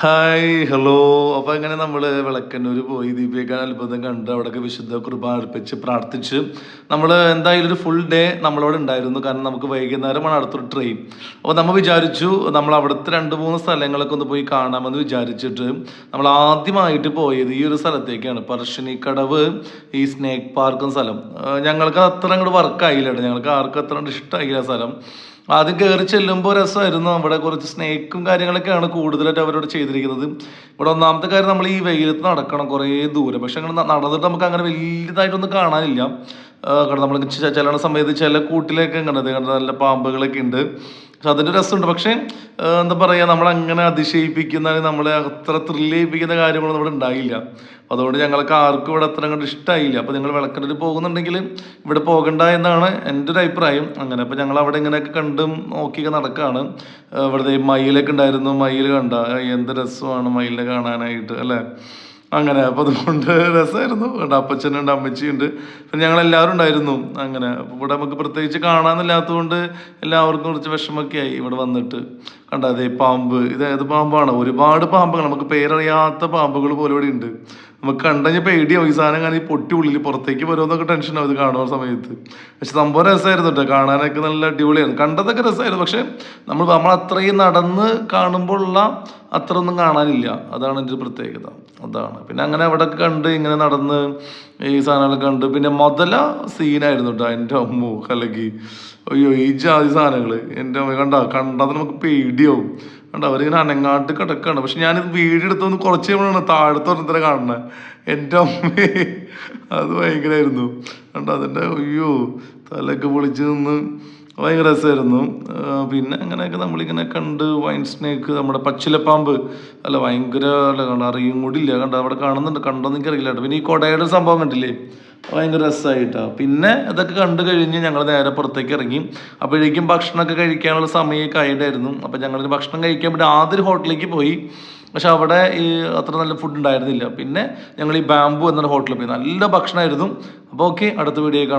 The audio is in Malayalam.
Hi hello. അപ്പോൾ ഇങ്ങനെ നമ്മൾ വിളക്കന്നൂർ പോയി ദീപിക അത്ഭുതം കണ്ട് അവിടെയൊക്കെ വിശുദ്ധ കുർബാന അർപ്പിച്ച് പ്രാർത്ഥിച്ച് നമ്മൾ എന്തായാലും ഒരു ഫുൾ ഡേ നമ്മളവിടെ ഉണ്ടായിരുന്നു. കാരണം നമുക്ക് വൈകുന്നേരമാണ് അടുത്തൊരു ട്രെയിൻ. അപ്പോൾ നമ്മൾ വിചാരിച്ചു നമ്മൾ അവിടുത്തെ 2-3 സ്ഥലങ്ങളൊക്കെ ഒന്ന് പോയി കാണാമെന്ന് വിചാരിച്ചിട്ട് നമ്മൾ ആദ്യമായിട്ട് പോയത് ഈ ഒരു സ്ഥലത്തേക്കാണ്. പറശ്ശിനിക്കടവ്, ഈ സ്നേക്ക് പാർക്കും സ്ഥലം ഞങ്ങൾക്ക് അത്ര അങ്ങോട്ട് വർക്കായില്ല. ഞങ്ങൾക്ക് ആർക്കും അത്ര ഇഷ്ടമായില്ല സ്ഥലം. ആദ്യം കയറി ചെല്ലുമ്പോൾ രസമായിരുന്നു. അവിടെ കുറച്ച് സ്നേക്കും കാര്യങ്ങളൊക്കെയാണ് കൂടുതലായിട്ട് അവരോട് ചെയ്തിരിക്കുന്നത്. ഇവിടെ ഒന്നാമത്തെ കാര്യം, നമ്മൾ ഈ വെയിലത്ത് നടക്കണം കുറേ ദൂരം. പക്ഷെ അങ്ങനെ നടന്നിട്ട് നമുക്ക് അങ്ങനെ വലിയതായിട്ടൊന്നും കാണാനില്ല. കാരണം നമ്മൾ ചില സമയത്ത് ചില കൂട്ടിലൊക്കെ കണ്ടത് നല്ല പാമ്പുകളൊക്കെ ഉണ്ട്. പക്ഷെ അതിൻ്റെ രസമുണ്ട്. പക്ഷേ എന്താ പറയുക, നമ്മളങ്ങനെ അതിശയിപ്പിക്കുന്ന, നമ്മളെ അത്ര ത്രില്ലിപ്പിക്കുന്ന കാര്യങ്ങളൊന്നും ഇവിടെ ഉണ്ടായില്ല. അതുകൊണ്ട് ഞങ്ങൾക്ക് ആർക്കും ഇവിടെ അത്ര അങ്ങോട്ട് ഇഷ്ടമായില്ല. അപ്പോൾ നിങ്ങൾ വിളക്കടലിൽ പോകുന്നുണ്ടെങ്കിൽ ഇവിടെ പോകണ്ട എന്നാണ് എൻ്റെ ഒരു അഭിപ്രായം. അങ്ങനെ അപ്പോൾ ഞങ്ങൾ അവിടെ ഇങ്ങനെയൊക്കെ കണ്ടും നോക്കിയൊക്കെ നടക്കുകയാണ്. ഇവിടുത്തെ മയിലൊക്കെ ഉണ്ടായിരുന്നു. മയിൽ കണ്ട എന്ത് രസമാണ് മയിലിനെ കാണാനായിട്ട് അല്ലേ. അങ്ങനെ അപ്പോൾ അതുകൊണ്ട് രസമായിരുന്നു. അപ്പച്ചനുണ്ട്, അമ്മച്ചിയുണ്ട്, പിന്നെ ഞങ്ങളെല്ലാവരും ഉണ്ടായിരുന്നു. അങ്ങനെ അപ്പോൾ ഇവിടെ നമുക്ക് പ്രത്യേകിച്ച് കാണാനില്ലാത്തതുകൊണ്ട് എല്ലാവർക്കും കുറച്ച് വിഷമമൊക്കെ ആയി ഇവിടെ വന്നിട്ട്. അതേ പാമ്പ്, ഇത് ഏത് പാമ്പാണ്, ഒരുപാട് പാമ്പുകൾ, നമുക്ക് പേരറിയാത്ത പാമ്പുകൾ പോലും ഇവിടെ ഉണ്ട്. നമുക്ക് കണ്ടുകഴിഞ്ഞാൽ പേടിയാവും. ഈ സാധനം കാണി പൊട്ടി ഉള്ളിൽ പുറത്തേക്ക് വരുമെന്നൊക്കെ ടെൻഷനാവും ഇത് കാണുന്ന സമയത്ത്. പക്ഷെ സംഭവം രസമായിരുന്നു കേട്ടോ, കാണാനൊക്കെ നല്ല അടിപൊളിയായിരുന്നു. കണ്ടതൊക്കെ രസമായിരുന്നു. പക്ഷെ നമ്മൾ അത്രയും നടന്ന് കാണുമ്പോഴുള്ള അത്ര ഒന്നും കാണാനില്ല. അതാണ് എൻ്റെ ഒരു പ്രത്യേകത. അതാണ്. പിന്നെ അങ്ങനെ അവിടെ കണ്ട് ഇങ്ങനെ നടന്ന് ഈ സാധനങ്ങളൊക്കെ കണ്ട്, പിന്നെ മുതല സീനായിരുന്നു കേട്ടോ. എൻ്റെ അമ്മു കലക്കി. അയ്യോ ഈ ജാതി സാധനങ്ങൾ എൻ്റെ അമ്മ കണ്ടത് നമുക്ക് പേടിയാവും. അവരിങ്ങനെ അനങ്ങാട്ട് കിടക്കാണ്. പക്ഷെ ഞാനിത് വീഡിയോ എടുത്തൊന്ന് കുറച്ച് കഴിയുമ്പോഴാണ് താഴത്തെ ഒരെണ്ണത്തിനെ കാണുന്നത്. എൻ്റെ അമ്മേ, അത് ഭയങ്കരമായിരുന്നു. അതിൻ്റെ അയ്യോ തലയൊക്കെ പൊളിച്ച് നിന്ന് ഭയങ്കര രസമായിരുന്നു. പിന്നെ അങ്ങനെയൊക്കെ നമ്മളിങ്ങനെ കണ്ട് വൈൻ സ്നേക്ക്, നമ്മുടെ പച്ചിലപ്പാമ്പ് അല്ല ഭയങ്കര അല്ല, അറിയും കൂടി ഇല്ല. അവിടെ കാണുന്നുണ്ട്, കണ്ടോന്ന് എനിക്കറിയില്ല കേട്ടോ. പിന്നെ ഈ കൊടയുടെ സംഭവം കണ്ടില്ലേ, ഭയങ്കര രസമായിട്ടാണ്. പിന്നെ അതൊക്കെ കണ്ടു കഴിഞ്ഞ് ഞങ്ങൾ നേരെ പുറത്തേക്ക് ഇറങ്ങി. അപ്പോഴേക്കും ഭക്ഷണമൊക്കെ കഴിക്കാനുള്ള സമയമൊക്കെ ആയിട്ടായിരുന്നു. അപ്പം ഞങ്ങൾ ഭക്ഷണം കഴിക്കാൻ വേണ്ടി ആദ്യം ഹോട്ടലിലേക്ക് പോയി. പക്ഷെ അവിടെ ഈ അത്ര നല്ല ഫുഡ് ഉണ്ടായിരുന്നില്ല. പിന്നെ ഞങ്ങൾ ഈ ബാംബു എന്നൊരു ഹോട്ടലിൽ പോയി. നല്ല ഭക്ഷണമായിരുന്നു. അപ്പോൾ ഓക്കെ, അടുത്ത വീഡിയോ കാണാം.